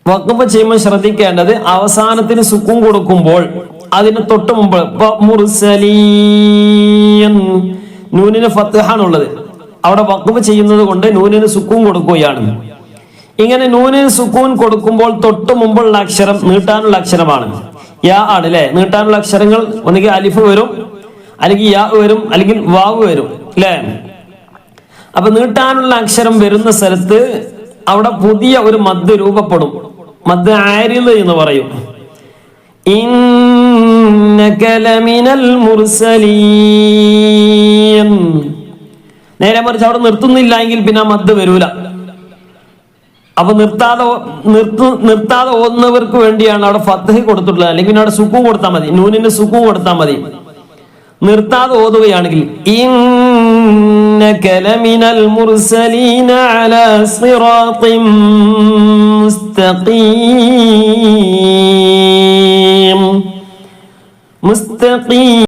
വഖഫ് ചെയ്യുമ്പോൾ ശ്രദ്ധിക്കേണ്ടത് അവസാനത്തിന് സുക്കൂൻ കൊടുക്കുമ്പോൾ അതിന് തൊട്ട് മുമ്പ് മുർസലീൻ നൂനിന് ഫത്ഹാണുള്ളത്. അവിടെ വഖഫ് ചെയ്യുന്നത് കൊണ്ട് നൂനിന് സുക്കൂൻ കൊടുക്കുകയാണ്. ഇങ്ങനെ നൂനിന് സുക്കൂൻ കൊടുക്കുമ്പോൾ തൊട്ട് മുമ്പുള്ള അക്ഷരം നീട്ടാനുള്ള അക്ഷരമാണ്. യാ ആണ് അല്ലെ. നീട്ടാനുള്ള അക്ഷരങ്ങൾ ഒന്നുകിൽ അലിഫ് വരും, അല്ലെങ്കിൽ യാ വരും, അല്ലെങ്കിൽ വാവ് വരും അല്ലെ. അപ്പൊ നീട്ടാനുള്ള അക്ഷരം വരുന്ന സ്ഥലത്ത് അവിടെ പുതിയ ഒരു മദ് രൂപപ്പെടും. മദ് ആരിദ് എന്ന് പറയും. ഇന്നക ലമിനൽ മുർസലീൻ. നേരെ മറിച്ച് അവിടെ നിർത്തുന്നില്ല എങ്കിൽ പിന്നെ ആ മദ് വരൂല. അപ്പൊ നിർത്താതെ ഓതുന്നവർക്ക് വേണ്ടിയാണ് അവിടെ ഫത്ഹ് കൊടുത്തിട്ടുള്ളത്. അല്ലെങ്കിൽ അവിടെ സുക്കൂൻ കൊടുത്താൽ മതി, നൂനിന് സുക്കൂൻ കൊടുത്താൽ മതി. നിർത്താതെ ഓതുകയാണെങ്കിൽ ഇന്നക ലമിനൽ മുർസലീന അലാ സിറാത്തിൻ മുസ്തഖീം.